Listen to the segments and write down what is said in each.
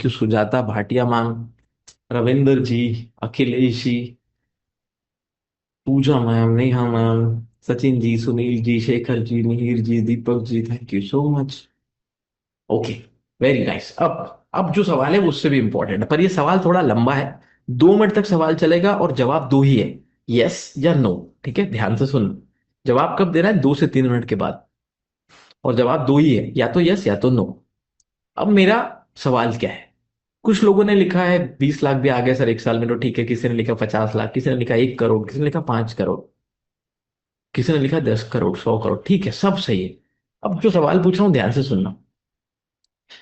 कि Sujata Bhatia ma'am, Ravinder ji, Akhilesh ji, Pooja ma'am, Neha ma'am, Sachin ji, Sunil ji, Shekhar ji, Mihir ji, Deepak ji, thank you so much. Okay, very nice. अब जो सवाल है वो उससे भी इंपॉर्टेंट है, पर ये सवाल थोड़ा लंबा है। 2 मिनट तक सवाल चलेगा और जवाब दो ही है, यस या नो। ठीक है, ध्यान से सुन। जवाब कब देना है? 2 से 3 मिनट के बाद। और जवाब दो ही है, या तो यस या तो नो। अब मेरा सवाल क्या है? कुछ लोगों ने लिखा है 20 लाख भी आ गए सर 1 साल में, तो ठीक है। किसी ने लिखा 50 लाख, किसी ने लिखा 1 करोड़, किसी ने लिखा 5 करोड़, किसी ने लिखा 10 करोड़, 100 करोड़। ठीक है, सब सही है। अब जो सवाल पूछ रहा हूं ध्यान से सुनना।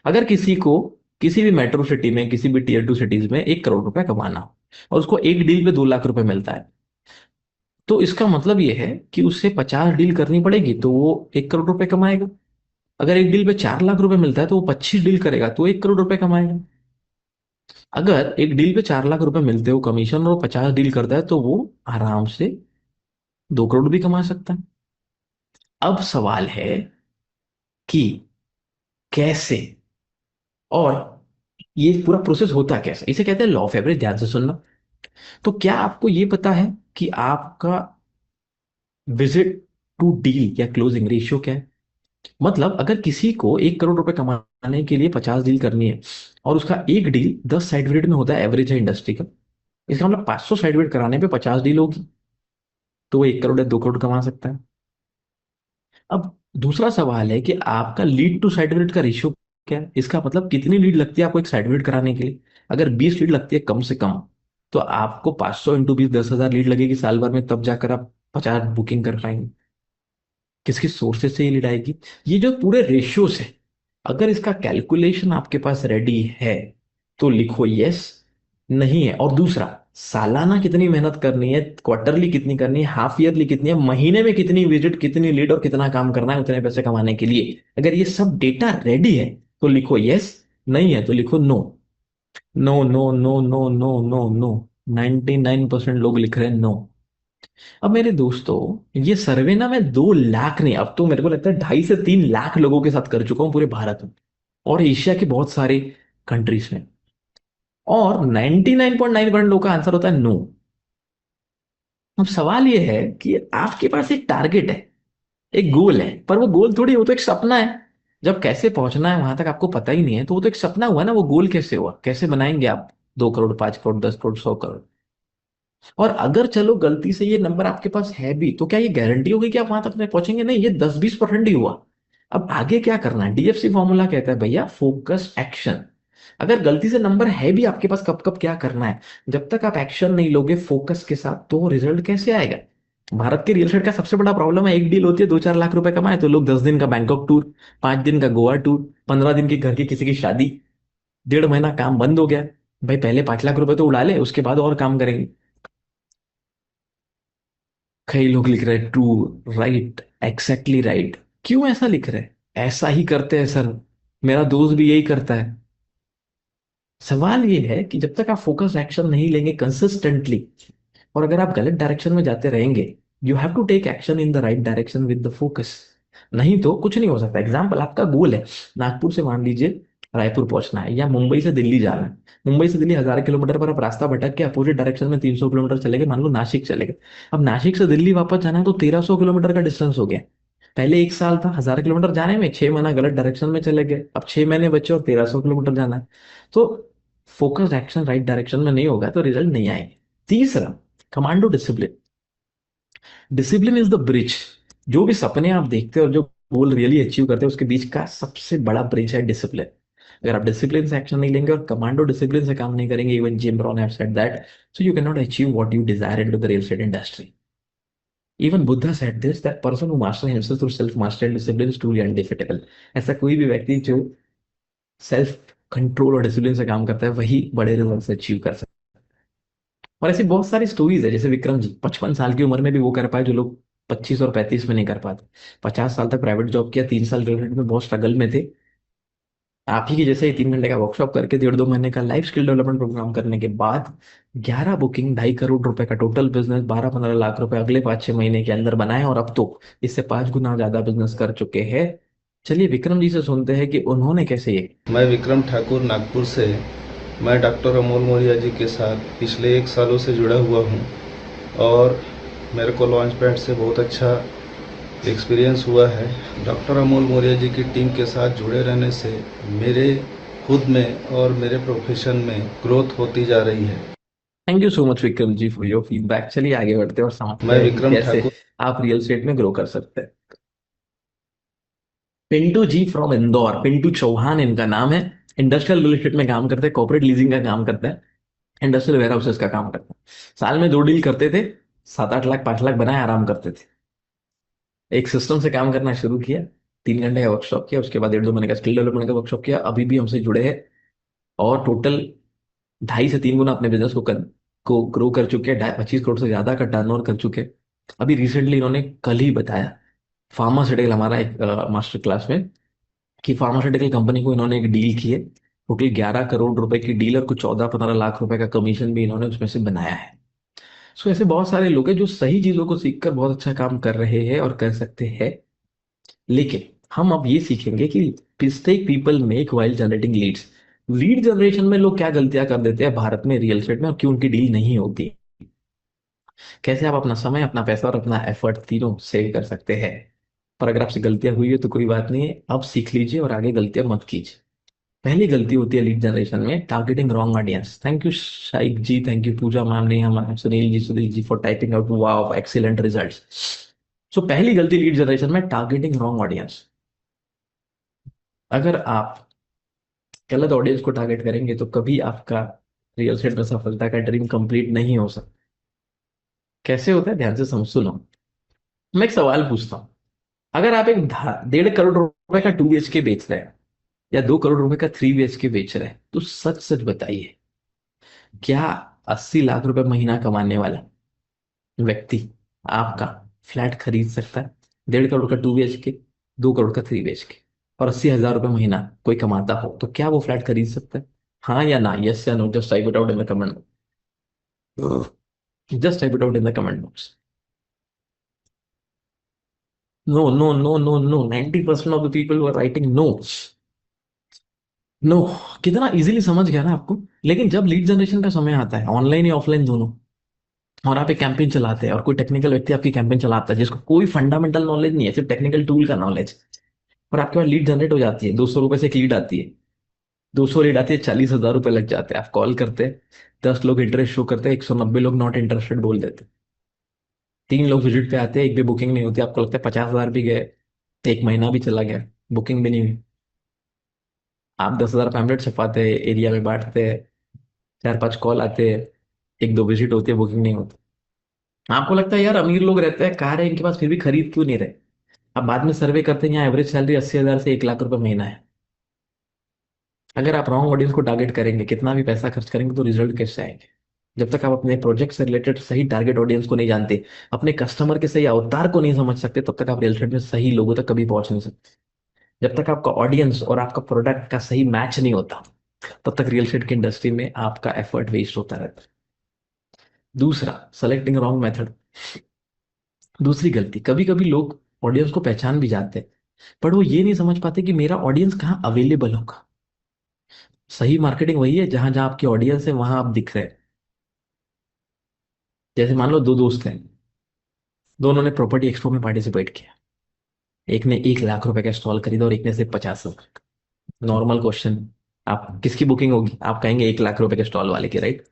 अगर किसी को किसी भी मेट्रो सिटी में, किसी भी टीयर 2 सिटीज में 1 करोड़ रुपए कमाना हो, और उसको एक डील पे 2 लाख रुपए मिलता है, तो इसका मतलब ये है कि उसे 50 डील करनी पड़ेगी तो वो 1 करोड़ रुपए कमाएगा। अगर एक डील पे 4 लाख रुपए मिलता है तो वो 25 डील करेगा तो 1 करोड़ रुपए कमाएगा। अगर एक डील पे 4 लाख रुपए मिलते हो कमीशन और वो 50 डील करता है तो वो आराम से 2 करोड़ भी कमा सकता है। अब सवाल है कि कैसे, और ये पूरा प्रोसेस होता कैसे? इसे कहते हैं लॉ ऑफ एवरेज। ध्यान से सुनना। तो क्या आपको ये पता है कि आपका विजिट टू डील या क्लोजिंग रेशियो क्या है? मतलब अगर किसी को 1 करोड़ रुपए कमाने के लिए 50 डील करनी है, और उसका एक डील 10 साइड विजिट में होता है, एवरेज है इंडस्ट्री का, इसका मतलब 500 साइड विजिट कराने पे 50 डील होगी, तो वो 1 करोड़ या 2 करोड़ कमा सकता है। अब दूसरा सवाल है कि आपका लीड टू साइड विजिट का रेशियो क्या है? इसका मतलब कितनी लीड लगती है आपको एक साइड विजिट कराने के लिए। अगर 20 लीड लगती है कम से कम, तो आपको 500 × 20 10,000 लीड लगेगी साल भर में, तब जाकर आप 50 बुकिंग कर पाएंगे। किसकी सोर्सेज से ये लीड आएगी? ये जो पूरे रेशियोज है, अगर इसका कैलकुलेशन आपके पास रेडी है तो लिखो यस, नहीं है। और दूसरा, सालाना कितनी मेहनत करनी है, क्वार्टरली कितनी करनी है, हाफ ईयरली कितनी है, महीने में कितनी विजिट, कितनी लीड और कितना काम करना है उतने पैसे कमाने के लिए, अगर ये सब डेटा रेडी है तो लिखो यस, नहीं है तो लिखो no. No no no no no no no. 99% लोग लिख रहे हैं नो। अब मेरे दोस्तों, ये सर्वे ना मैं 2 लाख नहीं, अब तो मेरे को लगता है 2.5 से 3 लाख लोगों के साथ कर चुका हूँ पूरे भारत में, और एशिया के बहुत सारे कंट्रीज में। और 99.9% लोगों का आंसर होता है नो। अब सवाल ये है कि आपके पास एक टारगेट है, एक गोल है, पर वो गोल थोड़ी, वो तो एक सपना है। जब कैसे पहुंचना है वहां तक आपको पता ही नहीं है, तो वो तो एक सपना हुआ ना, वो गोल कैसे हुआ, कैसे बनाएंगे आप 2 करोड़, 5 करोड़, 10 करोड़, 100 करोड़? और अगर चलो गलती से ये नंबर आपके पास है भी, तो क्या ये गारंटी होगी कि आप वहां तक नहीं पहुंचेंगे? नहीं, ये 10-20% ही हुआ। अब आगे क्या करना है? डीएफसी फॉर्मूला कहता है भैया, फोकस एक्शन। अगर गलती से नंबर है भी आपके पास, कब कब क्या करना है, जब तक आप एक्शन नहीं लोगे फोकस के साथ, तो रिजल्ट कैसे आएगा? भारत के रियल एस्टेट का सबसे बड़ा प्रॉब्लम है, एक डील होती है 2-4 लाख रुपए कमाए तो लोग 10 दिन का बैंकॉक टूर, 5 दिन का गोवा टूर, 15 दिन की घर की किसी की शादी, 1.5 महीना काम बंद हो गया। भाई पहले 5 लाख रुपए तो उड़ा ले, उसके बाद और काम करेंगे। कई लोग लिख रहे हैं ट्रू, राइट, एग्जैक्टली राइट। क्यों ऐसा लिख रहे हैं? ऐसा ही करते हैं सर, मेरा दोस्त भी यही करता है। सवाल ये है कि जब तक आप फोकस एक्शन नहीं लेंगे कंसिस्टेंटली, और अगर आप गलत डायरेक्शन में जाते रहेंगे, you have to take action in the right direction with the focus. नहीं तो कुछ नहीं हो सकता। एग्जाम्पल, आपका गोल है नागपुर से मान लीजिए रायपुर पहुंचना है, या मुंबई से दिल्ली जाना है। मुंबई से दिल्ली 1,000 किलोमीटर पर आप रास्ता भटक के अपोजिट डायरेक्शन में 300 किलोमीटर चले गए, मान लो नासिक चले गए। अब नासिक से दिल्ली वापस जाना है तो 1,300 किलोमीटर का डिस्टेंस हो गया। पहले 1 साल था 1,000 किलोमीटर जाने में, 6 महीना गलत डायरेक्शन में चले गए, अब 6 महीने बचे और 1,300 किलोमीटर जाना है। तो फोकस एक्शन राइट डायरेक्शन में नहीं होगा तो रिजल्ट नहीं आएंगे। तीसरा, commando discipline. Discipline is the bridge. जो भी सपने आप देखते हो और जो गोल रियली अचीव करते हैं, उसके बीच का सबसे बड़ा ब्रिज है डिसिप्लिन। अगर आप डिसिप्लिन से एक्शन नहीं लेंगे और कमांडो डिसिप्लिन से काम नहीं करेंगे, even Jim Rohn have said that, so you can not achieve what you desire into the real estate industry. Even Buddha said this, that person who master himself through self mastery and discipline is truly undefeatable. ऐसा कोई भी व्यक्ति जो self control और discipline से काम करता है, वही बड़े रिजल्ट अचीव कर सकता है। और ऐसी बहुत सारी स्टोरीज है, जैसे विक्रम जी 55 साल की उम्र में भी वो कर पाए जो लोग 25 और 35 में नहीं कर पाते। 50 साल तक प्राइवेट जॉब किया, 3 साल रिलेटेड में बहुत स्ट्रगल में थे। आप ही की जैसे ही 3 घंटे का वर्कशॉप करके 1.5-2 महीने का लाइफ स्किल डेवलपमेंट प्रोग्राम करने के बाद 11 बुकिंग, 2.5 करोड़ रुपए का टोटल बिजनेस, 12-15 लाख रुपए अगले 5-6 महीने के अंदर बनाए, और अब तो इससे 5 गुना ज्यादा बिजनेस कर चुके हैं। चलिए विक्रम जी से सुनते हैं कि उन्होंने कैसे ये। मैं विक्रम ठाकुर नागपुर से। मैं डॉक्टर अमोल मौर्य जी के साथ पिछले 1 सालों से जुड़ा हुआ हूँ और मेरे को लॉन्च पैड से बहुत अच्छा एक्सपीरियंस हुआ है। डॉक्टर अमोल मौर्य जी की टीम के साथ जुड़े रहने से मेरे खुद में और मेरे प्रोफेशन में ग्रोथ होती जा रही है। Thank you so much Vikram ji for your feedback. चलिए आगे बढ़ते हैं और समझते मैं हैं कि विक्रम कैसे ठाकुर। आप रियल एस्टेट में ग्रो कर सकते हैं। पिंटू जी फ्रॉम इंदौर, पिंटू चौहान इनका नाम है। इंडस्ट्रियल रियल एस्टेट में काम करते हैं, कॉर्पोरेट लीजिंग का काम करते हैं, इंडस्ट्रियल वेयर हाउसेस का काम करते हैं। साल में 2 डील करते थे, 7-8 लाख 5 लाख बनाए आराम करते थे। एक सिस्टम से काम करना शुरू किया, 3 घंटे का वर्कशॉप किया, उसके बाद 1-2 महीने का स्किल डेवलपमेंट का वर्कशॉप किया। अभी भी हमसे जुड़े हैं और टोटल 2.5 से 3 गुना अपने बिजनेस को ग्रो कर चुके हैं। 25 करोड़ से ज्यादा का टर्नओवर कर चुके हैं। अभी रिसेंटली इन्होंने कल ही बताया फार्मास्यूटिकल, हमारा एक मास्टर क्लास में, कि फार्मास्यूटिकल कंपनी को इन्होंने एक डील की है। टोटल 11 करोड़ रुपए की डील और कुछ 14-15 लाख रुपए का कमीशन भी इन्होंने उसमें से बनाया है। सो ऐसे बहुत सारे लोग हैं जो सही चीजों को सीखकर बहुत अच्छा काम कर रहे हैं और कर सकते हैं। लेकिन हम अब ये सीखेंगे कि mistake people make while generating leads. Lead generation में लोग क्या गलतियां कर देते हैं भारत में रियल एस्टेट में, और क्यों उनकी डील नहीं होती। कैसे आप अपना समय, अपना पैसा और अपना एफर्ट तीनों सेव कर सकते हैं। पर अगर आपसे गलतियां हुई है तो कोई बात नहीं है, अब सीख लीजिए और आगे गलतियां मत कीजिए। पहली गलती होती है लीड जनरेशन में, targeting wrong audience. Thank you Shaik ji, thank you Pooja ma'am ने, हमारे Sunil ji for typing out wow excellent results. So पहली गलती लीड जनरेशन में, टारगेटिंग रॉन्ग ऑडियंस। अगर आप गलत ऑडियंस को टारगेट करेंगे तो कभी आपका रियल एस्टेट में सफलता का ड्रीम कंप्लीट नहीं हो सकता। कैसे होता है, ध्यान से सुनो। मैं एक सवाल पूछता हूँ। अगर आप एक 1.5 करोड़ रुपए का 2 BHK बेच रहे हैं या 2 करोड़ रुपए का 3 BHK बेच रहे हैं, तो सच सच बताइए, क्या 80 लाख रुपए महीना कमाने वाला व्यक्ति आपका फ्लैट खरीद सकता है? 1.5 करोड़ का 2 BHK, 2 करोड़ का 3 BHK, और 80 हजार रुपये महीना कोई कमाता हो, तो क्या वो फ्लैट खरीद सकता है? हाँ या ना, यस या no, just type it out in the comment, just type it out in the comment box. No no no no no, 90% of the people were writing no. No. कितना इजीली समझ गया ना आपको। लेकिन जब लीड जनरेशन का समय आता है, ऑनलाइन या ऑफलाइन दोनों, और आप एक कैंपेन चलाते हैं और कोई टेक्निकल व्यक्ति आपकी कैंपेन चलाता है जिसको कोई फंडामेंटल नॉलेज नहीं है, सिर्फ टेक्निकल टूल का नॉलेज, और आपके पास लीड जनरेट हो जाती है, 200 रुपए से एक लीड आती है। 200 लीड आती है, 40 हजार रुपए लग जाते हैं। आप कॉल करते हैं, 10 लोग इंटरेस्ट शो करते हैं, 190 लोग नॉट इंटरेस्टेड बोल देते हैं। 3 लोग विजिट पे आते हैं, एक भी बुकिंग नहीं होती, आपको लगता है 50 हजार भी गए, 1 महीना भी चला गया, बुकिंग भी नहीं हुई। आप 10 हजार पैम्पलेट छपाते हैं, एरिया में बांटते हैं, 4-5 कॉल आते हैं, 1-2 विजिट होती है, बुकिंग नहीं होती। आपको लगता है यार अमीर लोग रहते हैं, कार है इनके पास, फिर भी खरीद क्यों नहीं रहे। अब बाद में सर्वे करते हैं, यहाँ एवरेज सैलरी 80 हजार से 1 लाख रुपए महीना है। अगर आप रॉन्ग ऑडियंस को टारगेट करेंगे, कितना भी पैसा खर्च करेंगे, तो रिजल्ट कैसे आएंगे? जब तक आप अपने प्रोजेक्ट से रिलेटेड सही टारगेट ऑडियंस को नहीं जानते, अपने कस्टमर के सही अवतार को नहीं समझ सकते, तब तक आप रियल एस्टेट में सही लोगों तक कभी पहुंच नहीं सकते। जब तक आपका ऑडियंस और आपका प्रोडक्ट का सही मैच नहीं होता, तब तक रियल एस्टेट की इंडस्ट्री में आपका एफर्ट वेस्ट होता रहता है। दूसरा, सेलेक्टिंग रॉन्ग मेथड। दूसरी गलती, कभी कभी लोग ऑडियंस को पहचान भी जाते हैं, पर वो ये नहीं समझ पाते कि मेरा ऑडियंस कहाँ अवेलेबल होगा। सही मार्केटिंग वही है जहां जहां आपकी ऑडियंस है वहां आप दिख रहे हैं। जैसे मान लो 2 दोस्त हैं, दोनों ने प्रॉपर्टी एक्सपो में पार्टिसिपेट किया। एक ने 1 लाख रुपए का स्टॉल खरीदा और एक ने सिर्फ 50 लाख। नॉर्मल क्वेश्चन, आप किसकी बुकिंग होगी? आप कहेंगे 1 लाख रुपए के स्टॉल वाले की, राइट?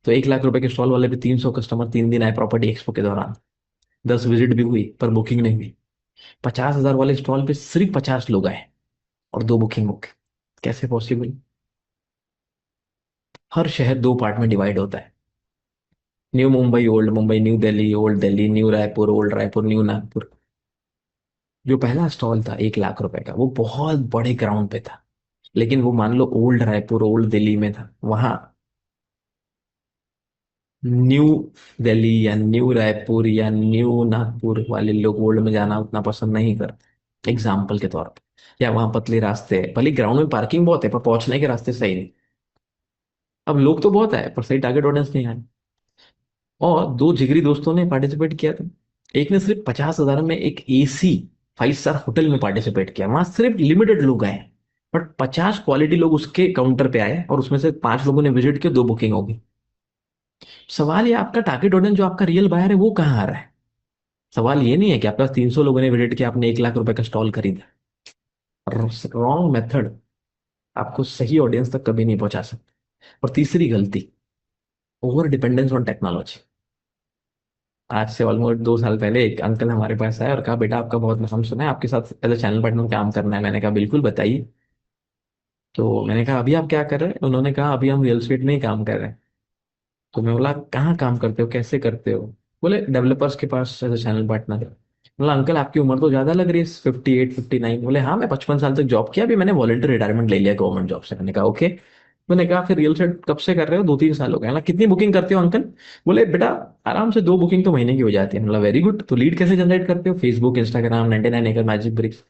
तो 1 लाख रुपए के स्टॉल वाले पे 300 कस्टमर 3 दिन आए प्रॉपर्टी एक्सपो के दौरान, 10 विजिट भी हुई पर बुकिंग नहीं हुई। 50 हजार वाले स्टॉल पे सिर्फ 50 लोग आए और 2 बुकिंग हो गई। कैसे पॉसिबल? हर शहर 2 पार्ट में डिवाइड होता है। New Mumbai, old Mumbai, new Delhi, old Delhi, new Raipur, old Raipur, new Nagpur. जो पहला स्टॉल था 1 लाख रुपए का, वो बहुत बड़े ग्राउंड पे था। लेकिन वो मान लो ओल्ड रायपुर, ओल्ड दिल्ली में था, वहां न्यू दिल्ली या न्यू रायपुर या न्यू नागपुर वाले लोग ओल्ड में जाना उतना पसंद नहीं करते, एग्जाम्पल के तौर पे। या वहां पतले रास्ते हैं, भले ग्राउंड में पार्किंग बहुत है पर पहुंचने के रास्ते सही नहीं। अब लोग तो बहुत आए पर सही टारगेट ऑडियंस नहीं आए। और 2 जिगरी दोस्तों ने पार्टिसिपेट किया था। एक ने सिर्फ 50 हजार में एक AC 5 स्टार होटल में पार्टिसिपेट किया, वहां सिर्फ लिमिटेड लोग आए, बट 50 क्वालिटी लोग उसके काउंटर पे आए और उसमें से 5 लोगों ने विजिट किया, 2 बुकिंग हो गई। सवाल ये, आपका टारगेट ऑडियंस जो आपका रियल बायर है वो कहाँ आ रहा है? सवाल ये नहीं है कि आपके पास 300 लोगों ने विजिट किया, आपने 1 लाख रुपए का स्टॉल खरीदा। रॉन्ग मेथड आपको सही ऑडियंस तक कभी नहीं पहुंचा सकता। और तीसरी गलती, ओवर डिपेंडेंस ऑन टेक्नोलॉजी। आज से ऑलमोस्ट 2 साल पहले एक अंकल हमारे पास आए और कहा, बेटा आपका बहुत नाम सुना है, आपके साथ एज ए चैनल पार्टनर काम करना है। मैंने कहा बिल्कुल बताइए। तो मैंने कहा अभी आप क्या कर रहे हैं? उन्होंने कहा अभी हम रियल एस्टेट में ही काम कर रहे हैं। तो मैं बोला कहाँ काम करते हो, कैसे करते हो? बोले डेवलपर्स के पास एज ए चैनल पार्टनर। बोला अंकल आपकी उम्र तो ज्यादा लग रही है, 58 59। बोले हाँ, मैं 55 साल तक जॉब किया, अभी मैंने वॉलंटियर रिटायरमेंट ले लिया गवर्नमेंट जॉब से। मैंने कहा ओके। मैंने कहा फिर रियल एस्टेट कब से कर रहे हो? 2 3 साल हो गए। बोला कितनी बुकिंग करते हो अंकल? बोले बेटा आराम से 2 बुकिंग तो महीने की हो जाती है। मतलब वेरी गुड। तो लीड कैसे जनरेट करते हो? फेसबुक, इंस्टाग्राम, 99 एकड़, मैजिक ब्रिक्स।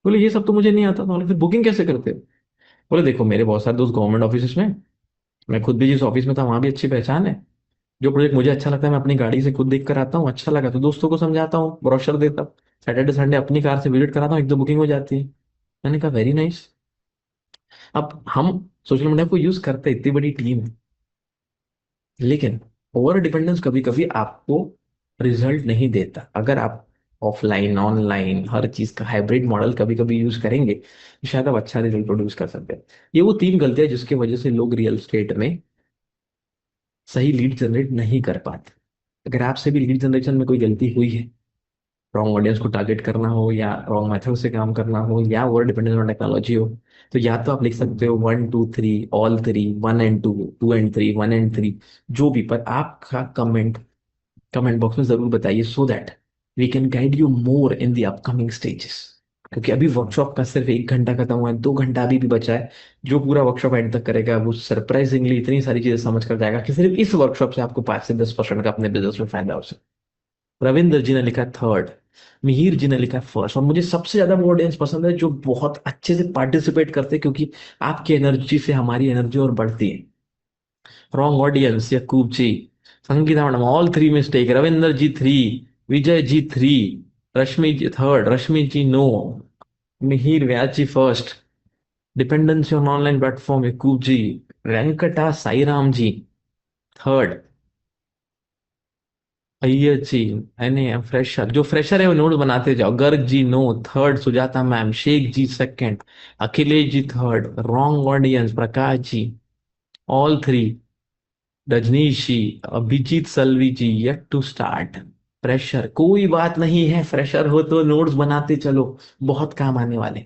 बोले ये सब तो मुझे नहीं आता। तो बोले फिर बुकिंग कैसे करते हो? बोले देखो मेरे बहुत सारे दोस्त गवर्नमेंट ऑफिस में, मैं खुद भी जिस ऑफिस में था वहां भी अच्छी पहचान है। जो प्रोजेक्ट मुझे अच्छा लगता है मैं अपनी गाड़ी से खुद देख कर आता हूँ, अच्छा लगा तो दोस्तों को समझाता हूँ, ब्रोशर देता हूँ, सैटरडे संडे अपनी कार से विजिट कराता हूँ, 1 2 बुकिंग हो जाती है। मैंने कहा वेरी नाइस। अब हम सोशल मीडिया को यूज करते हैं, इतनी बड़ी टीम है, लेकिन ओवर डिपेंडेंस कभी कभी आपको रिजल्ट नहीं देता। अगर आप ऑफलाइन ऑनलाइन हर चीज का हाइब्रिड मॉडल कभी कभी यूज करेंगे तो शायद आप अच्छा रिजल्ट प्रोड्यूस कर सकते हैं। ये वो 3 गलतियां जिसकी वजह से लोग रियल स्टेट में सही लीड जनरेट नहीं कर पाते। अगर आपसे भी लीड जनरेशन में कोई गलती हुई है, रॉन्ग ऑडियंस को टारगेट करना हो या रॉन्ग मेथड से काम करना हो या ओवर डिपेंडेंस ऑन टेक्नोलॉजी हो, तो या तो आप लिख सकते हो 1 2 3, ऑल 3, 1 एंड 2, 2 एंड 3, 1 एंड 3, जो भी। पर आपका कमेंट कमेंट बॉक्स में जरूर बताइए, so that we can guide you more in the upcoming stages. क्योंकि अभी वर्कशॉप का सिर्फ 1 घंटा खत्म हुआ है, 2 घंटा अभी भी बचा है। जो पूरा वर्कशॉप एंड तक करेगा वो सरप्राइजिंगली इतनी सारी चीजें समझ कर जाएगा कि सिर्फ इस वर्कशॉप से आपको 5 से 10% का अपने बिजनेस में फायदा हो सकता है। रविंदर जी ने लिखा थर्ड, मिहिर जी ने लिखा फर्स्ट। और मुझे सबसे ज्यादा वो ऑडियंस पसंद है जो बहुत अच्छे से पार्टिसिपेट करते हैं, क्योंकि आपकी एनर्जी से हमारी एनर्जी और बढ़ती है। Wrong audience, Yakub ji, Sangeeta madam, all 3 mistake. Ravinder ji 3, Vijay ji 3, Rashmi ji third, Rashmi ji no, Mihir Vyas ji first, dependency on online platform Yakub ji, Venkata Sairam ji third, Iyer ji यानी फ्रेशर, जो फ्रेशर है वो नोट बनाते जाओ, Garg ji no third, Sujata ma'am, Shaikh ji second, Akhilesh ji third, wrong audience Prakash ji, all 3, Rajneesh ji, Abhijit Salvi ji yet to start. Fresher कोई बात नहीं है, फ्रेशर हो तो नोट्स बनाते चलो, बहुत काम आने वाले।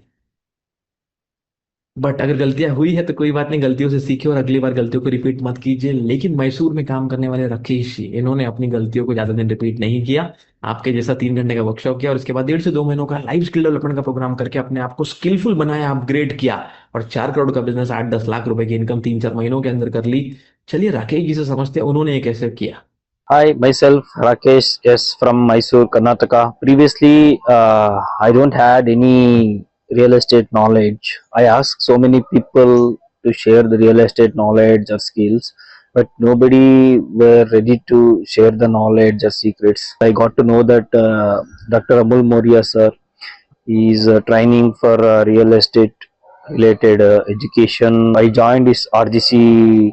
बट अगर गलतियां हुई है तो कोई बात नहीं, गलतियों से सीखे और अगली बार गलतियों को रिपीट मत कीजिए। लेकिन मैसूर में काम करने वाले राकेश जी, इन्होंने अपनी गलतियों को ज्यादा दिन रिपीट नहीं किया। आपके जैसा 3 घंटे का वर्कशॉप किया और इसके बाद 1.5 से 2 महीनों का लाइव स्किल डेवलपमेंट का प्रोग्राम करके अपने आप को स्किलफुल बनाया, अपग्रेड किया, और 4 करोड़ का बिजनेस, 8 10 लाख रुपए की इनकम 3 4 महीनों के अंदर कर ली। चलिए राकेश जी से समझते हैं उन्होंने ये कैसे किया। Hi, myself Rakesh S from Mysore, Karnataka. Previously, I don't had any real estate knowledge. I asked so many people to share the real estate knowledge or skills, but nobody were ready to share the knowledge or secrets. I got to know that Dr. Amul Moria sir is training for real estate related education. I joined his RGC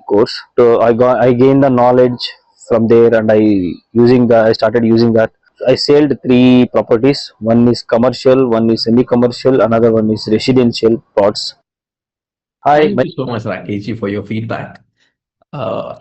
course, so I gained the knowledge from there, and I started using that. I sold 3 properties. One is commercial, one is semi-commercial, another one is residential plots. Hi, thank you so much Rakesh ji for your feedback.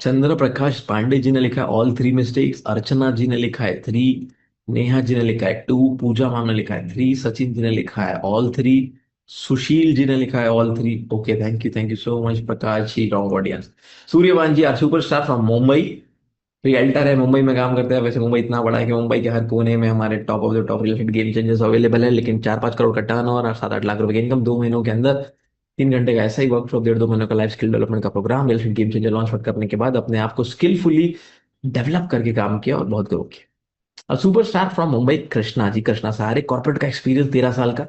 Chandra Prakash Pandey ji ने लिखा all 3 mistakes, अर्चना जी ने लिखा है 3, नेहा जी ने लिखा है 2, पूजा ma'am ने लिखा है 3, सचिन जी ने लिखा है ऑल 3, सुशील जी ने लिखा है all 3। Okay thank you so much Prakash ji, wrong audience. Suryavan ji are superstar from Mumbai, realtor है, मुंबई में काम करते हैं। वैसे मुंबई इतना बड़ा है कि मुंबई के हर कोने में हमारे top of the top real estate game changers available है। लेकिन 4 5 करोड़ का टर्न और 7 8 लाख रुपए की इनकम 2 महीनों के अंदर, 3 घंटे का ऐसा ही वर्कशॉप, 1.5 2 महीनों का लाइफ स्किल डेवलपमेंट का programme, real estate game changer launch करने के बाद अपने आप को स्किलफुली डेवलप करके काम किया और बहुत ग्रो किया। और सुपरस्टार फ्रॉम मुंबई कृष्णा जी, कृष्णा सहारे, कॉर्पोरेट का एक्सपीरियंस 13 साल का।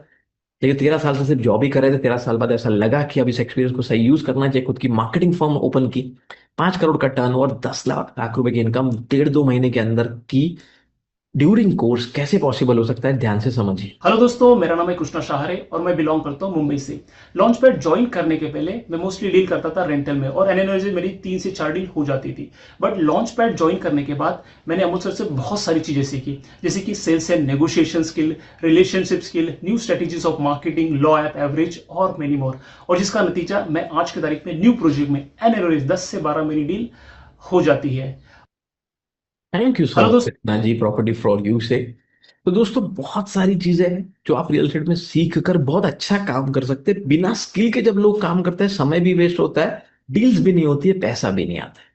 लेकिन 13 साल से सिर्फ जॉब ही कर रहे थे, 13 साल बाद ऐसा लगा कि अब इस एक्सपीरियंस को सही यूज करना चाहिए, खुद की मार्केटिंग फर्म ओपन की, 5 करोड़ का टर्न और 10 लाख रुपए की इनकम 1.5 2 महीने के अंदर की। ड्यूरिंग कोर्स कैसे पॉसिबल हो सकता है, ध्यान से समझिए। हेलो दोस्तों, मेरा नाम है कृष्णा शाहरे और मैं बिलोंग करता हूँ मुंबई से। लॉन्च पैड ज्वाइन करने के पहले मैं मोस्टली डील करता था रेंटल में और एनएनओ मेरी 3 से 4 डील हो जाती थी। बट लॉन्च पैड ज्वाइन करने के बाद मैंने अमृतसर से बहुत सारी चीजें सीखी, जैसे कि sales and negotiation skill, relationship skill, new strategies of marketing, law of average और मेनी मोर। और जिसका नतीजा मैं आज की तारीख में न्यू प्रोजेक्ट में एनएनओ 10 से 12 मेरी डील हो जाती है। Thank you so hello much दोस्तों। Krishna ji, property for you से। तो दोस्तों, बहुत सारी चीजें हैं जो आप रियल एस्टेट में सीख कर बहुत अच्छा काम कर सकते हैं। बिना स्किल के जब लोग काम करते हैं, समय भी वेस्ट होता है, डील्स भी नहीं होती है, पैसा भी नहीं आता है।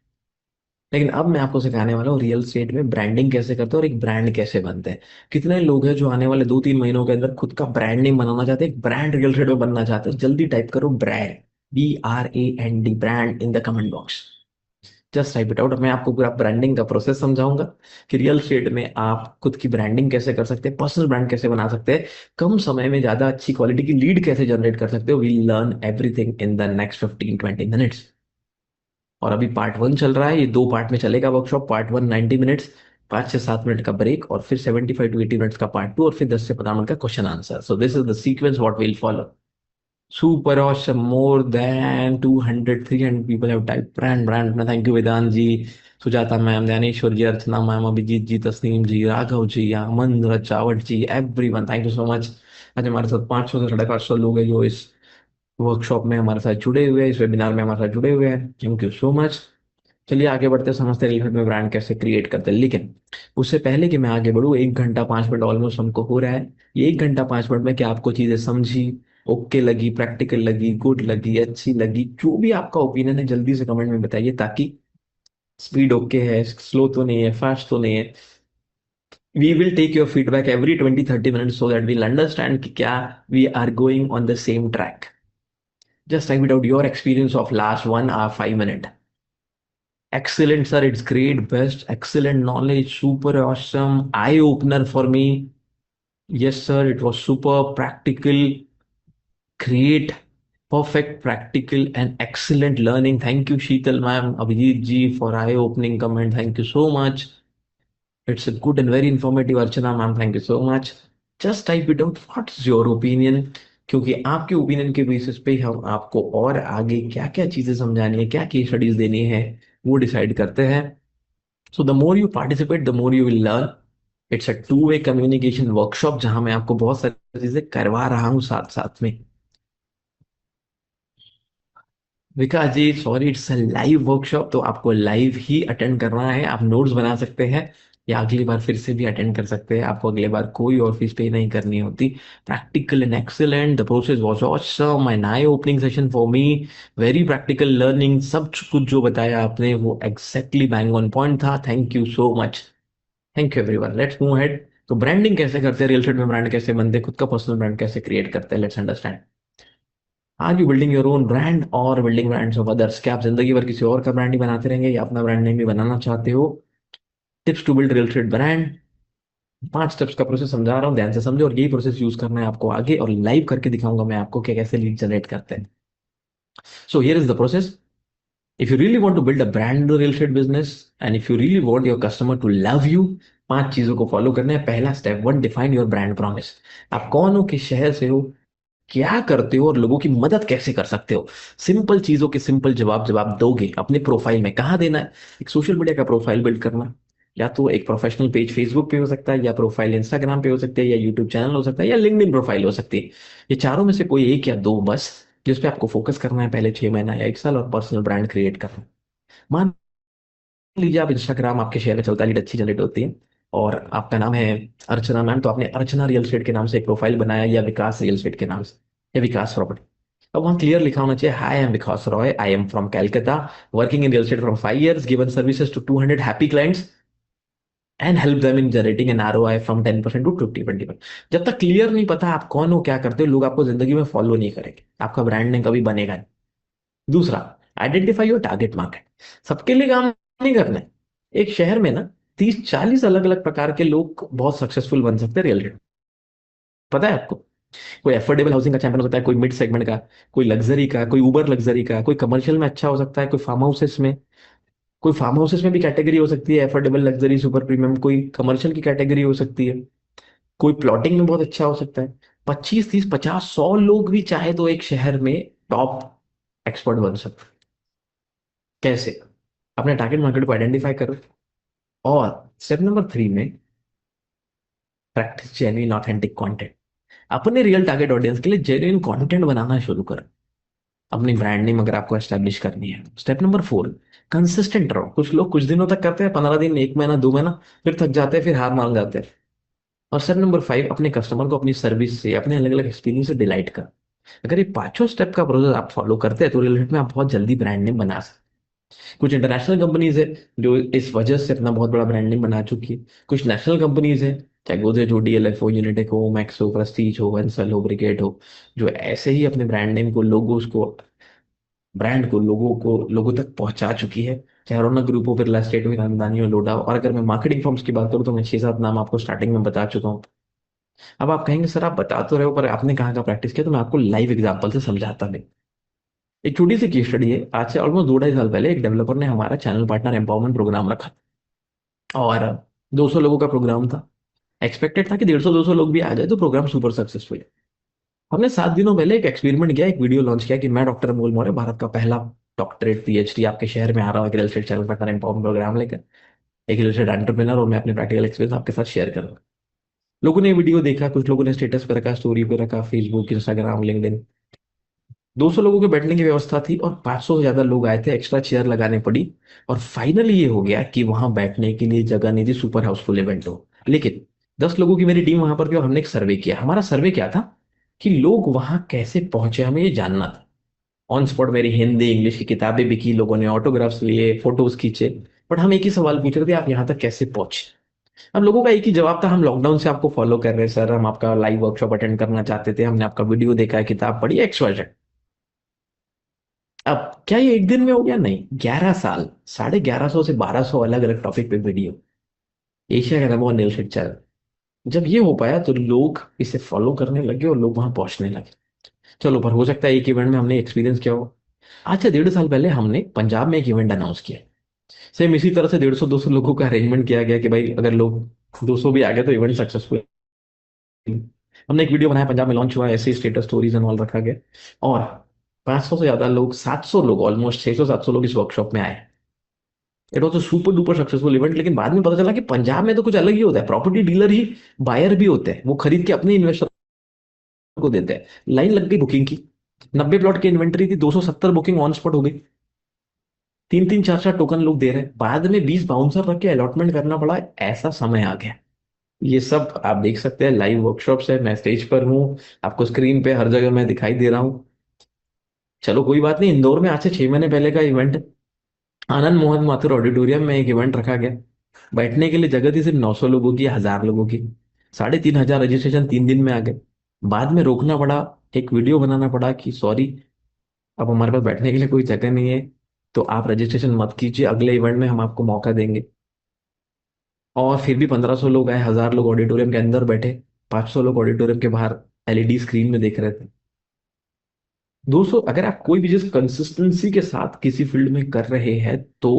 लेकिन अब मैं आपको सिखाने वाला हूँ रियल एस्टेट में ब्रांडिंग कैसे करते हैं और एक ब्रांड कैसे बनते हैं। कितने लोग हैं जो आने वाले 2-3 महीनों के अंदर खुद का ब्रांड नेम बनाना चाहते हैं, एक ब्रांड रियल एस्टेट में बनना चाहते हैं? जल्दी टाइप करो brand, BRAND, brand in the comment box. Just type it out. मैं आपको पूरा ब्रांडिंग का प्रोसेस समझाऊंगा कि रियल एस्टेट में आप खुद की ब्रांडिंग कैसे कर सकते हैं, पर्सनल ब्रांड कैसे बना सकते हैं, कम समय में ज्यादा अच्छी क्वालिटी की लीड कैसे जनरेट कर सकते हो। We learn everything in the next 15-20 minutes. और अभी पार्ट 1 चल रहा है, ये 2 पार्ट में चलेगा वर्कशॉप। पार्ट 1 90 मिनट्स, 5 से 7 मिनट का ब्रेक, और फिर 75 to 80 मिनट्स का पार्ट 2, और फिर 10 से 15 मिनट का question answer. So this is the sequence what will follow. Super awesome. More than 200, 300 people have typed brand, brand. No, thank you, Vedant ji, Sujata ma'am, Gyaneshwar ji, Archana ma'am, Abhijeet ji, Tasneem ji, Raghav ji, Aman Rachawat ji, everyone, thank you so much. आज हमारे साथ 500 से 550 लोग हैं जो इस workshop में हमारे साथ जुड़े हुए हैं, इस वेबिनार में हमारे साथ जुड़े हुए हैं। Thank you so much. चलिए आगे बढ़ते हैं, समझते हैं रियल में ब्रांड कैसे क्रिएट करते हैं। लेकिन उससे पहले कि मैं आगे बढ़ूँ, 1 घंटा 5 मिनट ऑलमोस्ट हमको हो रहा है। ये 1 घंटा 5 मिनट में क्या आपको चीजें समझी, ओके लगी, प्रैक्टिकल लगी, गुड लगी, अच्छी लगी? जो भी आपका ओपिनियन है जल्दी से कमेंट में बताइए, ताकि स्पीड ओके है, स्लो तो नहीं है, फास्ट तो नहीं है। We will take your feedback every 20-30 minute so that we'll understand कि क्या we are going on the same track. Just type it out your experience of last 1 hour 5 minute. Excellent, sir. It's great, best, excellent knowledge, super awesome, eye opener for me. Yes, sir. It was super practical, great, perfect, practical, and excellent learning. Thank you, Sheetal ma'am, Abhijit ji, for eye opening comment. Thank you so much. It's a good and very informative, Archana ma'am. Thank you so much. Just type it out. What's your opinion? क्योंकि आपके opinion के basis पे हम आपको और आगे क्या क्या चीजें समझानी है, क्या केस स्टडीज देनी है, वो डिसाइड करते हैं। So the more you participate the more you will learn. It's a 2 way communication workshop जहां मैं आपको बहुत सारी चीजें करवा रहा हूँ साथ साथ में। Vikas ji, sorry, it's a live workshop, तो आपको लाइव ही अटेंड करना है। आप नोट्स बना सकते हैं या अगली बार फिर से भी अटेंड कर सकते हैं, आपको अगली बार कोई और फीस पे नहीं करनी होती। Practical and excellent, the process was awesome, an eye opening session for me, very practical learning. सब कुछ जो बताया आपने वो एग्जैक्टली बैंग ऑन पॉइंट था। Thank you so much. Thank you everyone, let's move ahead. तो ब्रांडिंग कैसे करते हैं, रियल एस्टेट में ब्रांड कैसे बनते हैं, खुद का पर्सनल ब्रांड कैसे क्रिएट करते हैं, let's understand. Are you building your own brand और बिल्डिंग ब्रांड्स ऑफ अदर्स? क्या आप जिंदगी भर किसी और का ब्रांड ही बनाते रहेंगे या अपना ब्रांड नेम भी बनाना चाहते हो? Tips to build real estate brand. 5 steps का प्रोसेस समझा रहा हूँ, ध्यान से समझो, और यही प्रोसेस यूज करना है आपको आगे, और लाइव करके दिखाऊंगा मैं आपको कि कैसे लीड जनरेट करते हैं। So here is the process. If you really want to build a brand in the real estate business and if you really want your customer to love you, 5 चीजों को फॉलो करना है। पहला step 1, define your brand promise. आप कौन हो, किस शहर से हो, क्या करते हो और लोगों की मदद कैसे कर सकते हो। सिंपल चीजों के सिंपल जवाब जब आप दोगे, अपने प्रोफाइल में कहाँ देना है। एक सोशल मीडिया का प्रोफाइल बिल्ड करना, या तो एक प्रोफेशनल पेज फेसबुक पे हो सकता है, या प्रोफाइल इंस्टाग्राम पे हो सकती है, या यूट्यूब चैनल हो सकता है, या लिंक्डइन प्रोफाइल हो सकती है। ये चारों में से कोई एक या दो बस, जिस पे आपको फोकस करना है पहले 6 महीना या 1 साल, और पर्सनल ब्रांड क्रिएट करना। मान लीजिए आप इंस्टाग्राम, आपके शहर में चलता है, लीड अच्छी जनरेट होती है, और आपका नाम है अर्चना मैम, तो आपने अर्चना रियल एस्टेट के नाम से एक प्रोफाइल बनाया, या विकास रियल एस्टेट के नाम से, या विकास प्रॉपर्टी। अब वहाँ क्लियर लिखा होना चाहिए, hi I am Vikas Roy, I am from Calcutta, working in real estate from 5 years, given services to 200 happy clients and help them in generating an ROI from 10% to 50-20%। जब तक क्लियर नहीं पता आप कौन हो, क्या करते हो, लोग आपको जिंदगी में फॉलो नहीं करेंगे, आपका ब्रांड नेम कभी बनेगा नहीं। दूसरा, आइडेंटिफाई योर टारगेट मार्केट। सबके लिए काम नहीं करना है। एक शहर में ना 30-40 अलग अलग प्रकार के लोग बहुत सक्सेसफुल बन सकते हैं रियल एस्टेट। पता है आपको? कोई अफोर्डेबल हाउसिंग का चैंपियन हो सकता है, कोई मिड सेगमेंट का, कोई लग्जरी का, कोई उबर लग्जरी का, कोई कमर्शियल में अच्छा हो सकता है, कोई फार्म हाउसेस में, कोई फार्म हाउसेस में भी कैटेगरी हो सकती है, एफोर्डेबल, लग्जरी, सुपर प्रीमियम, कोई कमर्शियल की कैटेगरी हो सकती है, कोई प्लॉटिंग में बहुत अच्छा हो सकता है। 25, 30, 50, 100 लोग भी चाहे तो एक शहर में टॉप एक्सपर्ट बन सकते हैं। कैसे? अपने टारगेट मार्केट को आइडेंटिफाई करो, और स्टेप नंबर 3 में प्रैक्टिस जेन्युइन ऑथेंटिक कंटेंट। अपने रियल टारगेट ऑडियंस के लिए जेन्युइन कंटेंट बनाना शुरू करो। अपनी ब्रांड नेम अगर आपको एस्टेब्लिश करनी है। स्टेप नंबर 4, कंसिस्टेंट रहो। कुछ लोग कुछ दिनों तक करते हैं, 15 दिन, 1 महीना, 2 महीना, फिर थक जाते हैं, फिर हार मान जाते हैं। और स्टेप नंबर 5, अपने कस्टमर को अपनी सर्विस से, अपने अलग अलग एक्सपीरियंस से डिलाइट कर। अगर ये पांचों स्टेप का प्रोसेस आप फॉलो करते हैं तो रियल में आप बहुत जल्दी ब्रांड नेम बना सकते हैं। कुछ इंटरनेशनल कंपनीज है जो इस वजह से अपना बहुत बड़ा ब्रांड नेम बना चुकी है। कुछ नेशनल कंपनीज है, चाहे गोदरेज हो, डीएलएफ हो, यूनिटेक हो, मैक्स हो, प्रेस्टीज हो, वेंसल हो, ब्रिगेड हो, जो ऐसे ही अपने ब्रांड नेम को, लोगोस को, ब्रांड को लोगों तक पहुंचा चुकी है। चाहे रौनक ग्रुप हो, बिरला स्टेट हो, खानदानी हो, लोडा हो। और अगर मैं मार्केटिंग फर्म्स की बात करूँ तो मैं 6-7 नाम आपको स्टार्टिंग में बता चुका हूँ। अब आप कहेंगे सर आप बता तो रहे हो पर आपने कहाँ का प्रैक्टिस किया, तो मैं आपको लाइव एग्जांपल से समझाता भी। एक छोटी सी केस स्टडी है। आज से ऑलमोस्ट 2-2.5 साल पहले एक डेवलपर ने हमारा चैनल पार्टनर एम्पावरमेंट प्रोग्राम रखा, और 200 लोगों का प्रोग्राम था। एक्सपेक्टेड था कि 150-200 लोग भी आ जाए तो प्रोग्राम सुपर सक्सेसफुल है। हमने 7 दिनों पहले एक एक्सपेरिमेंट किया, एक वीडियो लॉन्च किया कि मैं डॉक्टर अमोल मौर्य, भारत का पहला डॉक्टरेट पीएचडी आपके शहर में आ रहा हूँ, एक real estate channel partner empowerment programme लेकर, एक रियल एस्टेट एंटरप्रेन्योर, और मैं अपने प्रैक्टिकल एक्सपीरियंस आपके साथ शेयर करूंगा। लोगों ने वीडियो देखा, कुछ लोगों ने स्टेटस पे रखा, स्टोरी पे रखा, फेसबुक, इंस्टाग्राम, लिंक्डइन। 200 लोगों के बैठने की व्यवस्था थी और 500 से ज्यादा लोग आए थे, एक्स्ट्रा चेयर लगाने पड़ी। और फाइनली ये हो गया कि वहां बैठने के लिए जगह नहीं थी, सुपर हाउसफुल इवेंट हो। लेकिन 10 लोगों की मेरी टीम वहां पर थी और हमने एक सर्वे किया। हमारा सर्वे क्या था कि लोग वहां कैसे पहुंचे, हमें ये जानना था। ऑन स्पॉट मेरी हिंदी इंग्लिश की किताबें बिकी, लोगों ने ऑटोग्राफ्स लिए, फोटोज खींचे। बट हम एक ही सवाल पूछ रहे थे, आप यहाँ तक कैसे पहुंचे? अब लोगों का एक ही जवाब था, हम लॉकडाउन से आपको फॉलो कर रहे हैं सर, हम आपका लाइव वर्कशॉप अटेंड करना चाहते थे, हमने आपका वीडियो देखा है, किताब पढ़ी, XYZ। अब क्या ये एक दिन में हो गया? नहीं, 11 साल, 1150 से 1200 अलग अलग टॉपिक पे वीडियो, एशिया का नंबर 1 न्यूज चैनल। जब ये हो पाया तो लोग इसे फॉलो करने लगे और लोग वहां पहुंचने लगे। चलो, पर हो सकता है एक इवेंट में हमने एक्सपीरियंस किया हो। आज से 1.5 साल पहले हमने पंजाब में एक इवेंट अनाउंस किया। सेम इसी तरह से 150-200 लोगों का अरेंजमेंट किया गया कि भाई अगर लोग 200 भी आ गए तो इवेंट सक्सेसफुल। हमने एक वीडियो बनाया, पंजाब में लॉन्च हुआ, ऐसे स्टेटस स्टोरीज एंड ऑल रखा गया। और 500 से ज्यादा लोग, 700 लोग, ऑलमोस्ट 600-700 लोग इस वर्कशॉप में आए। It was a super duper successful event. लेकिन बाद में पता चला कि पंजाब में तो कुछ अलग ही होता है, प्रॉपर्टी डीलर ही बायर भी होते हैं, वो खरीद के अपने इन्वेस्टर को देते हैं। लाइन लग गई बुकिंग की, 90 प्लॉट की इन्वेंटरी थी, 270 बुकिंग ऑन स्पॉट हो गई। 3-3, 4-4 टोकन लोग दे रहे हैं, बाद में 20 बाउंसर रख के अलॉटमेंट करना पड़ा। ऐसा समय आ गया। ये सब आप देख सकते हैं, लाइव वर्कशॉप्स है, मैं स्टेज पर हूँ, आपको स्क्रीन पे हर जगह मैं दिखाई दे रहा हूँ। चलो कोई बात नहीं, इंदौर में आज से 6 महीने पहले का इवेंट, आनंद मोहन माथुर ऑडिटोरियम में एक इवेंट रखा गया। बैठने के लिए जगह थी सिर्फ 900 लोगों की, 1000 लोगों की। 3500 रजिस्ट्रेशन 3 दिन में आ गए। बाद में रोकना पड़ा, एक वीडियो बनाना पड़ा कि सॉरी, अब हमारे पास बैठने के लिए कोई जगह नहीं है, तो आप रजिस्ट्रेशन मत कीजिए, अगले इवेंट में हम आपको मौका देंगे। और फिर भी 1500 लोग आए, 1000 लोग ऑडिटोरियम के अंदर बैठे, 500 लोग ऑडिटोरियम के बाहर एलईडी स्क्रीन में देख रहे थे। दोस्तों, अगर आप कोई भी चीज कंसिस्टेंसी के साथ किसी फील्ड में कर रहे हैं तो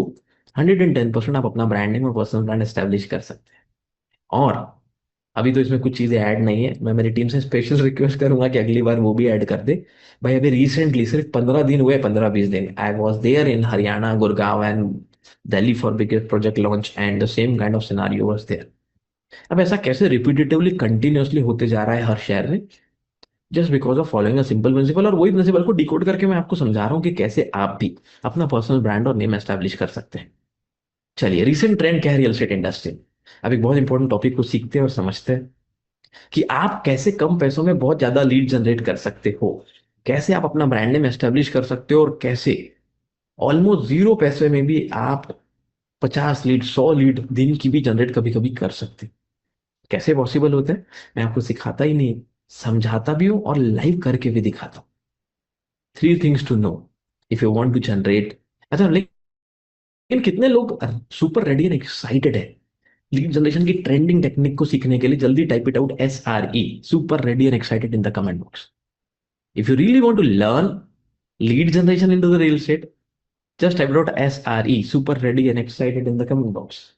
110% आप अपना ब्रांड नेम और पर्सनल ब्रांड एस्टेब्लिश कर सकते हैं। और अभी तो इसमें कुछ चीजें ऐड नहीं है, मैं मेरी टीम से स्पेशल रिक्वेस्ट करूंगा कि अगली बार वो भी ऐड कर दे। भाई अभी रिसेंटली सिर्फ 15 दिन हुए, 15-20 दिन, I was there in Haryana, Gurgaon and Delhi for biggest project launch, and the same kind of scenario was there. अब ऐसा कैसे रिपीटेटिवली कंटिन्यूअसली होते जा रहा है हर शहर में? Just because of following a simple principal. और वही प्रिंसिपल को डिकोड करके मैं आपको समझा रहा हूँ कि कैसे आप भी अपना पर्सनल ब्रांड और नेम एस्टैब्लिश कर सकते हैं। चलिए, रिसेंट ट्रेंड क्या है रियल एस्टेट इंडस्ट्री में? अब एक बहुत इंपॉर्टेंट टॉपिक को सीखते हैं और समझते हैं कि आप कैसे कम पैसों में बहुत ज्यादा लीड जनरेट कर सकते हो, कैसे आप अपना ब्रांड नेम एस्टेब्लिश कर सकते हो, और कैसे ऑलमोस्ट 0 पैसे में भी आप 50 लीड, 100 लीड दिन की भी जनरेट कभी कभी कर सकते हैं। कैसे पॉसिबल होता है? मैं आपको सिखाता ही नहीं, समझाता भी हूँ और लाइव करके भी दिखाता हूँ। 3 things to know if you want to generate. अच्छा, लेकिन कितने लोग सुपर रेडी एंड एक्साइटेड है लीड जनरेशन की ट्रेंडिंग टेक्निक को सीखने के लिए? जल्दी type it out, SRE, super ready and excited, in the comment box. If you really want to learn lead generation into the real estate, Just type out SRE, super ready and excited in the comment box.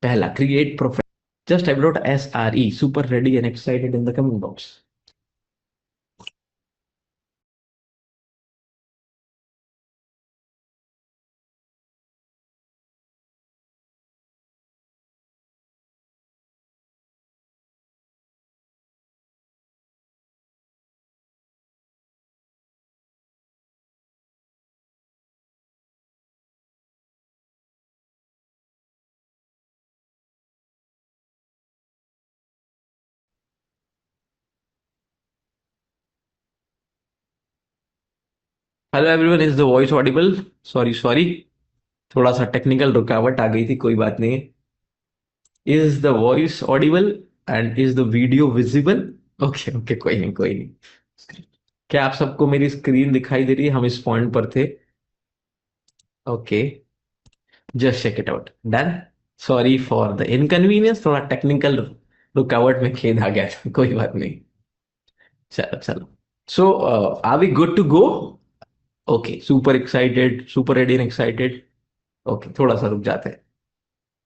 पहला, create profile. Just type out SRE, super ready and excited in the comment box. Hello everyone, is the voice Audible? Sorry, थोड़ा सा technical रुकावट आ गई थी, कोई बात नहीं। Is the voice Audible and is the video visible? Okay okay, कोई नहीं। क्या आप सबको मेरी स्क्रीन दिखाई दे रही है? हम इस पॉइंट पर थे। Okay, just check it out. Done. Sorry for the inconvenience, थोड़ा टेक्निकल रुकावट में खेद आ गया था, कोई बात नहीं। चलो चलो, so are we good to go? Okay, super excited, super ready and excited. Okay, थोड़ा सा रुक जाते हैं।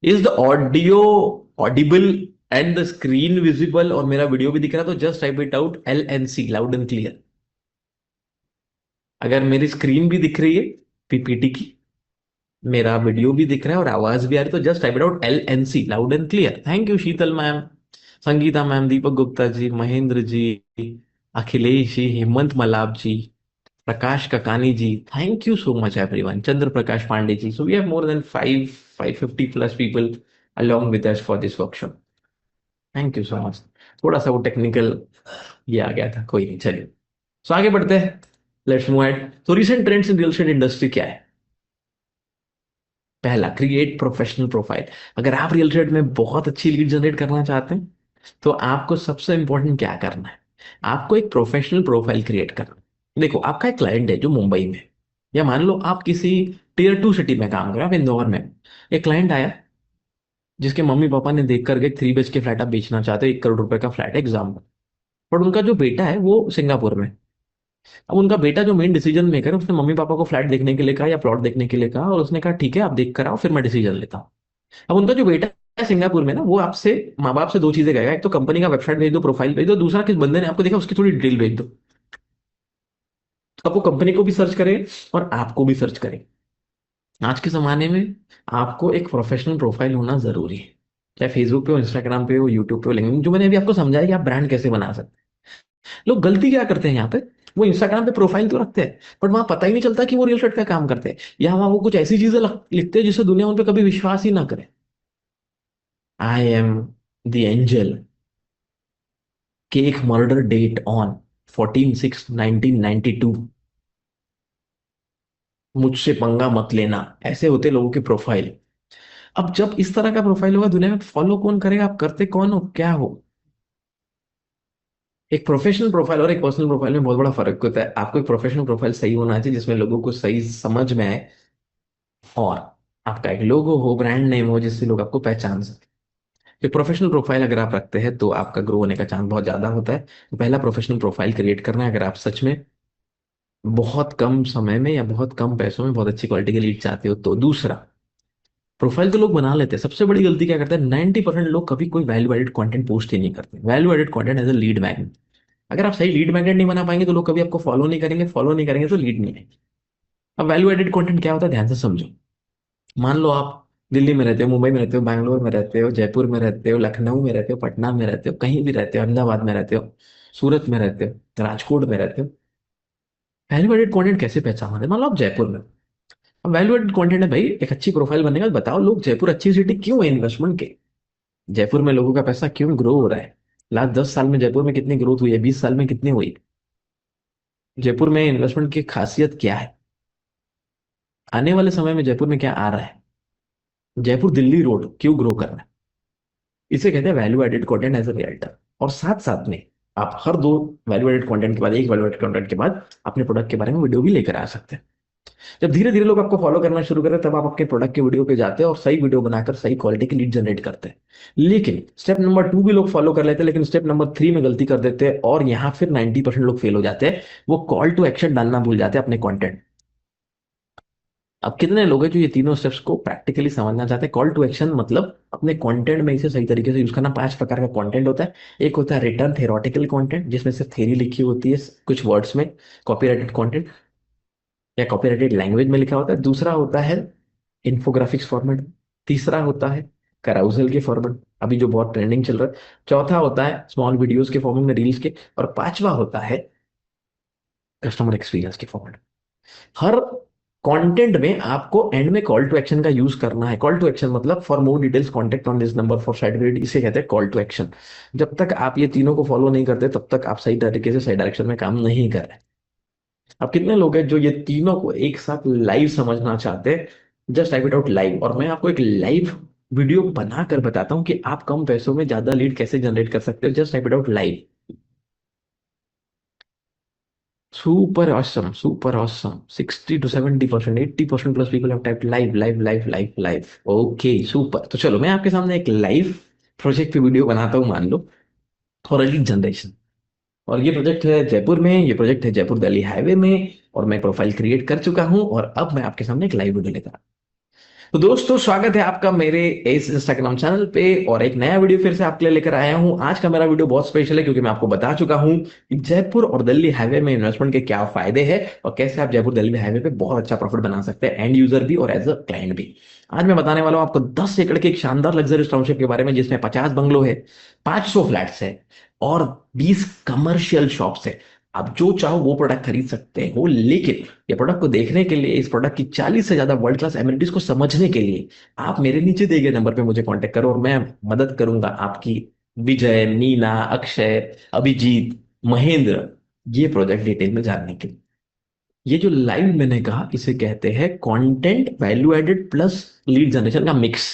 Is the audio audible and the screen visible? और मेरा वीडियो भी दिख रहा है तो just type it out LNC, loud and clear. अगर मेरी स्क्रीन भी दिख रही है पीपीटी की, मेरा वीडियो भी दिख रहा है और आवाज भी आ रही है, तो just type it out LNC, loud and clear. Thank you Sheetal ma'am, Sangeeta ma'am, Deepak Gupta ji, Mahendra ji, Akhilesh ji, Hemant Malab ji, Prakash Kakani ji, thank you so much everyone, Chandra Prakash Pandey ji. So we have more than 550 plus people along with us for this workshop. Thank you so much. थोड़ा सा वो technical ये आ गया था, कोई नहीं, चलिए। सो आगे बढ़ते हैं, लेट्स मूव एट। तो recent trends in real estate industry क्या है? पहला, क्रिएट प्रोफेशनल प्रोफाइल। अगर आप रियल एस्टेट में बहुत अच्छी लीड जनरेट करना चाहते हैं तो आपको सबसे इंपॉर्टेंट क्या करना है? आपको एक प्रोफेशनल प्रोफाइल क्रिएट करना है। देखो, आपका एक क्लाइंट है जो मुंबई में है, या मान लो आप किसी Tier 2 सिटी में काम कर रहे हो, आप इंदौर में। एक क्लाइंट आया जिसके मम्मी पापा ने देख कर के 3 BHK फ्लैट आप बेचना चाहते हो, 1 करोड़ रुपए का फ्लैट एग्जाम्पल। पर उनका जो बेटा है वो सिंगापुर में। अब उनका बेटा जो मेन डिसीजन मेकर है, उसने मम्मी पापा को फ्लैट देखने के लिए कहा या प्लॉट देखने के लिए कहा, और उसने कहा ठीक है आप देख कर आओ, फिर मैं डिसीजन लेता हूँ। अब उनका जो बेटा है सिंगापुर में ना, वो आपसे, माँ बाप से दो चीजें कहेगा, एक तो कंपनी का वेबसाइट भेज दो, प्रोफाइल भेज दो, दूसरा किस बंदे ने आपको देखा उसकी थोड़ी डिटेल भेज दो। तो अब वो कंपनी को भी सर्च करे और आपको भी सर्च करे। आज के जमाने में आपको एक प्रोफेशनल प्रोफाइल होना जरूरी है, चाहे फेसबुक पे हो, इंस्टाग्राम पे हो, यूट्यूब पे हो, लिंक्डइन। जो मैंने अभी आपको समझाया कि आप ब्रांड कैसे बना सकते हैं। लोग गलती क्या करते हैं यहाँ पे, वो इंस्टाग्राम पे प्रोफाइल तो रखते हैं बट वहां पता ही नहीं चलता कि वो रियल एस्टेट का काम करते हैं, या वहां वो कुछ ऐसी चीजें लिखते हैं जिससे दुनिया उन पे कभी विश्वास ही ना करे। I am the angel, cake murder date on 14/6/1992, मुझसे पंगा मत लेना, ऐसे होते लोगों के प्रोफाइल। अब जब इस तरह का प्रोफाइल होगा, दुनिया में फॉलो कौन करेगा? आप करते कौन हो, क्या हो? एक प्रोफेशनल प्रोफाइल और एक पर्सनल प्रोफाइल में बहुत बड़ा फर्क होता है। आपको एक प्रोफेशनल प्रोफाइल सही होना चाहिए जिसमें लोगों को सही समझ में आए, और आपका एक लोगो हो, ब्रांड नेम हो, जिससे लोग आपको पहचान सके। एक प्रोफेशनल प्रोफाइल अगर आप रखते हैं तो आपका ग्रो होने का चांस बहुत ज्यादा होता है। तो पहला, प्रोफेशनल प्रोफाइल क्रिएट करना है अगर आप सच में बहुत कम समय में या बहुत कम पैसों में बहुत अच्छी क्वालिटी की लीड चाहते हो तो। दूसरा, प्रोफाइल तो लोग बना लेते हैं, सबसे बड़ी गलती क्या करते हैं, 90% लोग कभी कोई वैल्यू एडेड कंटेंट पोस्ट ही नहीं करते। Value added content as a lead magnet. अगर आप सही लीड मैग्नेट नहीं बना पाएंगे तो लोग कभी आपको फॉलो नहीं करेंगे, फॉलो नहीं करेंगे तो लीड नहीं आएगी। अब वैल्यू एडेड कंटेंट क्या होता है, ध्यान से समझो। मान लो आप दिल्ली में रहते हो, मुंबई में रहते हो, बैंगलोर में रहते हो, जयपुर में रहते हो, लखनऊ में रहते हो, पटना में रहते हो, कहीं भी रहते हो, अहमदाबाद में रहते हो, सूरत में रहते हो, राजकोट में रहते हो। वैल्यू एडेड कंटेंट कैसे पहचानोगे? मान लो आप जयपुर में। अब वैल्यू एडेड कंटेंट है भाई, एक अच्छी प्रोफाइल बनेगा, बताओ लोग जयपुर अच्छी सिटी क्यों है इन्वेस्टमेंट के, जयपुर में लोगों का पैसा क्यों ग्रो हो रहा है, लास्ट 10 साल में जयपुर में कितनी ग्रोथ हुई है, 20 साल में कितनी हुई, जयपुर में इन्वेस्टमेंट की खासियत क्या है, आने वाले समय में जयपुर में क्या आ रहा है, जयपुर दिल्ली रोड क्यों ग्रो कर रहा है। इसे कहते हैं value added content as a realtor. और साथ साथ में आप हर दो वैल्यू एडेड कंटेंट के बाद, एक वैल्यू एडेड कंटेंट के बाद अपने प्रोडक्ट के बारे में वीडियो भी लेकर आ सकते हैं। जब धीरे धीरे लोग आपको फॉलो करना शुरू करें तब आप अपने प्रोडक्ट के वीडियो पे जाते हैं और सही वीडियो बनाकर सही क्वालिटी की लीड जनरेट करते हैं। लेकिन स्टेप नंबर 2 भी लोग फॉलो कर लेते हैं, लेकिन स्टेप नंबर 3 में गलती कर देते हैं और यहाँ फिर 90% लोग फेल हो जाते हैं। वो कॉल टू एक्शन डालना भूल जाते हैं अपने कंटेंट। अब कितने लोग हैं जो ये तीनों स्टेप्स को प्रैक्टिकली समझना चाहते हैं? कॉल टू एक्शन मतलब अपने कंटेंट में इसे सही तरीके से यूज करना। 5 प्रकार का कंटेंट होता है। एक होता है रिटर्न थेरोटिकल कंटेंट, जिसमें सिर्फ थ्योरी लिखी होती है कुछ वर्ड्स में, कॉपीराइटेड कंटेंट या कॉपीराइटेड लैंग्वेज में लिखा होता है। दूसरा होता है इन्फोग्राफिक्स फॉर्मेट। तीसरा होता है कैराउजल के फॉर्मेट, अभी जो बहुत ट्रेंडिंग चल रहा है। चौथा होता है स्मॉल वीडियोस के फॉर्मेट में, रील्स के। और पांचवा होता है कस्टमर एक्सपीरियंस के फॉर्मेट। हर कंटेंट में आपको एंड में कॉल टू एक्शन का यूज करना है। कॉल टू एक्शन मतलब for more details contact on this number for side grade, इसे कहते हैं कॉल टू एक्शन। जब तक आप ये तीनों को फॉलो नहीं करते तब तक आप सही तरीके से सही डायरेक्शन में काम नहीं कर रहे। अब कितने लोग हैं जो ये तीनों को एक साथ लाइव समझना चाहते हैं? Just type it out live, और मैं आपको एक लाइव वीडियो बनाकर बताता हूँ कि आप कम पैसों में ज्यादा लीड कैसे जनरेट कर सकते हो। Just type it out live. Super awesome, super awesome. 60 to 70%, 80% plus people have typed live, live, live, live, live. Okay, super. तो चलो मैं आपके सामने एक लाइव प्रोजेक्ट पे वीडियो बनाता हूँ, मान लो, फॉर अ लीड जनरेशन। और ये प्रोजेक्ट है जयपुर में, ये प्रोजेक्ट है जयपुर दिल्ली हाईवे में, और मैं प्रोफाइल क्रिएट कर चुका हूँ और अब मैं आपके सामने एक लाइव वीडियो लेकर तो दोस्तों, स्वागत है आपका मेरे इस इंस्टाग्राम चैनल पे, और एक नया वीडियो फिर से आपके लिए लेकर आया हूं। आज का मेरा वीडियो बहुत स्पेशल है क्योंकि मैं आपको बता चुका हूं कि जयपुर और दिल्ली हाईवे में इन्वेस्टमेंट के क्या फायदे हैं और कैसे आप जयपुर दिल्ली हाईवे पे बहुत अच्छा प्रॉफिट बना सकते हैं, एंड यूजर भी और एज अ क्लाइंट भी। आज मैं बताने वाला हूं आपको 10 एकड़ के एक शानदार लग्जरी टाउनशिप के बारे में, जिसमें 50 बंगलो है, 500 फ्लैट्स है और 20 कमर्शियल शॉप्स है। आप जो चाहो वो प्रोडक्ट खरीद सकते हो, लेकिन ये प्रोडक्ट को देखने के लिए, इस प्रोडक्ट की 40 से ज्यादा वर्ल्ड क्लास एमिनिटीज को समझने के लिए आप मेरे नीचे दिए गए नंबर पे मुझे कांटेक्ट करो और मैं मदद करूंगा आपकी। विजय, मीना, अक्षय, अभिजीत, महेंद्र, ये प्रोजेक्ट डिटेल में जानने के लिए। ये जो लाइव मैंने कहा, इसे कहते हैं content value added plus lead generation का मिक्स,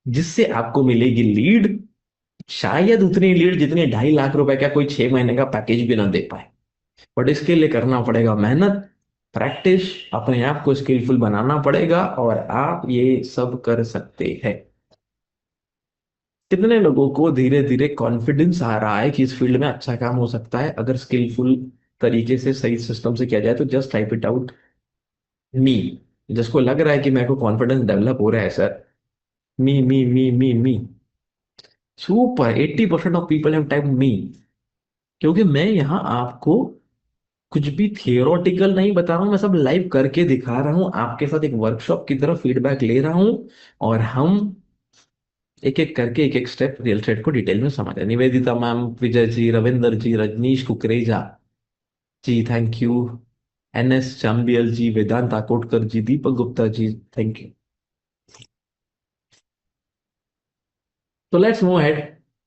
जिससे आपको मिलेगी लीड, शायद उतनी लीड जितनी 2.5 लाख रुपए का कोई 6 महीने का पैकेज भी ना दे पाए। बट इसके लिए करना पड़ेगा मेहनत, प्रैक्टिस, अपने आप को स्किलफुल बनाना पड़ेगा, और आप ये सब कर सकते हैं। कितने लोगों को धीरे धीरे कॉन्फिडेंस आ रहा है कि इस फील्ड में अच्छा काम हो सकता है अगर स्किलफुल तरीके से सही सिस्टम से किया जाए? तो जस्ट टाइप इट आउट मी। जिसको लग रहा है कि मेरे को कॉन्फिडेंस डेवलप हो रहा है sir, me. Super 80% of people have type me, क्योंकि मैं यहाँ आपको कुछ भी थियोरटिकल नहीं बता रहा हूँ, मैं सब लाइव करके दिखा रहा हूँ आपके साथ, एक वर्कशॉप की तरह फीडबैक ले रहा हूँ, और हम एक एक करके एक एक स्टेप रियल एस्टेट को डिटेल में समझे। Nivedita ma'am, Vijay ji, Ravinder ji, Rajneesh Kukreja ji, thank you. NS Chambiyal ji, Vedant Akotkar ji, Deepak Gupta ji, thank you. तो लेट्स मूव हेड,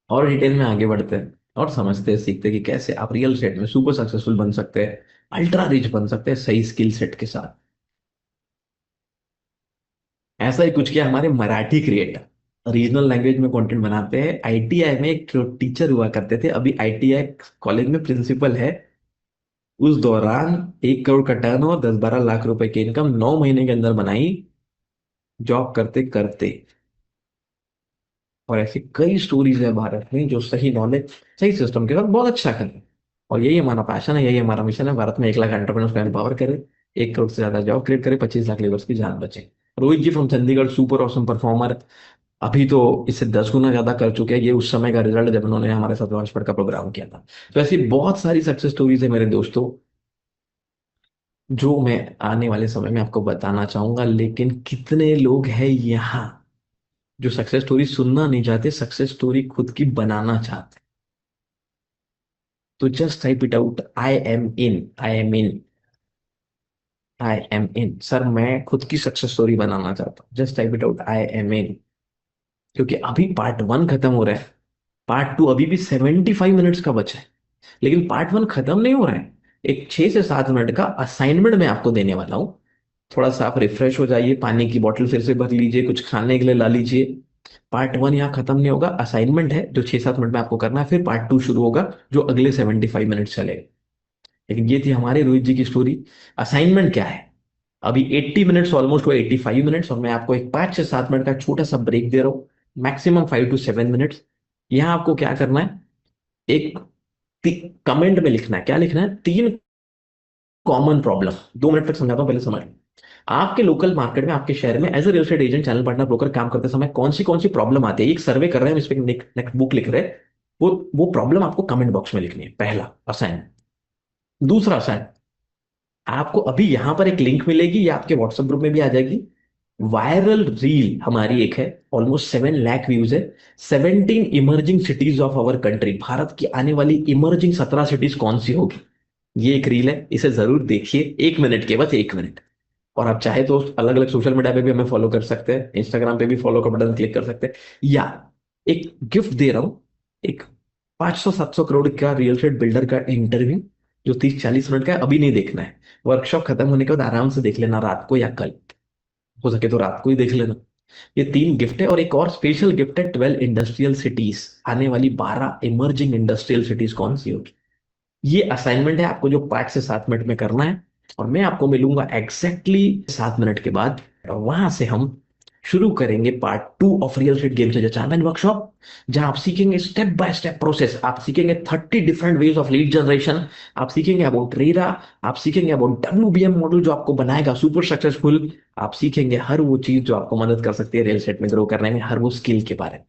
और डिटेल में आगे बढ़ते हैं और समझते हैं, सीखते हैं कि कैसे आप रियल एस्टेट में सुपर सक्सेसफुल बन सकते हैं, अल्ट्रा रिच बन सकते हैं सही स्किल सेट के साथ। ऐसा ही कुछ किया हमारे मराठी क्रिएटर, रीजनल लैंग्वेज में कंटेंट बनाते हैं। आईटीआई में एक टीचर हुआ करते थे, अभी आईटीआई कॉलेज में प्रिंसिपल है। उस दौरान 1 करोड़ का टर्न और 10-12 लाख रुपए की इनकम 9 महीने के अंदर बनाई, जॉब करते करते। और ऐसी कई स्टोरीज है भारत में जो सही नॉलेज, सही सिस्टम के साथ बहुत अच्छा करें। और यही हमारा पैशन है, यही हमारा मिशन है, भारत में 1 लाख एंटरप्रेन्योर्स को एम्पावर करे, 1 करोड़ से ज्यादा जॉब क्रिएट करे, 25 लाख लेबर्स की जान बचे। Rohit ji from Chandigarh, super awesome performer, अभी तो इससे 10 गुना ज्यादा कर चुके हैं। ये उस समय का रिजल्ट जब उन्होंने हमारे साथ लॉन्च पैड का प्रोग्राम किया था। तो ऐसी बहुत सारी सक्सेस स्टोरीज है मेरे दोस्तों, जो मैं आने वाले समय में आपको बताना चाहूंगा। लेकिन कितने लोग हैं यहाँ जो सक्सेस स्टोरी सुनना नहीं चाहते, सक्सेस स्टोरी खुद की बनाना चाहते? तो just type it out, I am in, I am in, I am in. Sir मैं खुद की सक्सेस स्टोरी बनाना चाहता हूँ, just type it out, I am in. क्योंकि अभी पार्ट 1 खत्म हो रहा है, पार्ट 2 अभी भी 75 मिनट्स का बचा है, लेकिन पार्ट 1 खत्म नहीं हो रहा है। एक 6 से 7 मिनट का असाइनमेंट मैं आपको देने वाला हूँ। थोड़ा सा आप रिफ्रेश हो जाइए, पानी की बोतल फिर से भर लीजिए, कुछ खाने के लिए ला लीजिए। पार्ट 1 यहाँ खत्म नहीं होगा, असाइनमेंट है जो 6-7 मिनट में आपको करना है, फिर पार्ट 2 शुरू होगा जो अगले 75 मिनट चलेगा। लेकिन ये थी हमारे रोहित जी की स्टोरी। असाइनमेंट क्या है, अभी 80 मिनट्स ऑलमोस्ट हुआ, 85 मिनट्स, और मैं आपको एक 5 से 7 मिनट का छोटा सा ब्रेक दे रहा हूँ, मैक्सिमम 5 to 7 मिनट्स। यहाँ आपको क्या करना है, एक कमेंट में लिखना है, क्या लिखना है, 3 कॉमन प्रॉब्लम। 2 मिनट तक समझाता हूँ, पहले समझ लो। आपके लोकल मार्केट में, आपके शहर में as a real estate agent, channel partner, broker काम करते समय कौन सी प्रॉब्लम आती है, एक सर्वे कर रहे हैं, हम इस पे नेक्स्ट बुक लिख रहे हैं। वो प्रॉब्लम आपको कमेंट बॉक्स में लिखनी है, पहला असाइन। दूसरा असाइन, आपको अभी यहां पर एक लिंक मिलेगी या आपके व्हाट्सएप ग्रुप में भी आ जाएगी। वायरल रील हमारी एक है, ऑलमोस्ट 7 लाख व्यूज है। 17 emerging cities of our country, Bharat की आने वाली इमर्जिंग 17 सिटीज कौन सी होगी, ये एक रील है, इसे जरूर देखिए। 1 मिनट के, बस 1 मिनट। और आप चाहे तो अलग अलग सोशल मीडिया पे भी हमें फॉलो कर सकते हैं, इंस्टाग्राम पे भी फॉलो का बटन क्लिक कर सकते हैं। या एक गिफ्ट दे रहा हूं, एक 500-700 करोड़ का रियल एस्टेट बिल्डर का इंटरव्यू, जो 30-40 मिनट का है, अभी नहीं देखना है, वर्कशॉप खत्म होने के बाद आराम से देख लेना, रात को या कल, हो सके तो रात को ही देख लेना। ये 3 गिफ्ट है, और एक और स्पेशल गिफ्ट है, 12 इंडस्ट्रियल सिटीज, आने वाली 12 इमर्जिंग इंडस्ट्रियल सिटीज कौन सी होगी। ये असाइनमेंट है आपको, जो 5 से 7 मिनट में करना है। और मैं आपको मिलूंगा एग्जैक्टली 7 मिनट के बाद, और वहां से हम शुरू करेंगे part 2 of real estate game changer champion workshop, जहां आप सीखेंगे स्टेप बाय स्टेप प्रोसेस, आप सीखेंगे 30 different ways of lead generation, आप सीखेंगे अबाउट रेरा, आप सीखेंगे अबाउट WBM मॉडल जो आपको बनाएगा सुपर सक्सेसफुल, आप सीखेंगे हर वो चीज जो आपको मदद कर सकती है रियल एस्टेट में ग्रो करने में, हर वो स्किल के बारे में।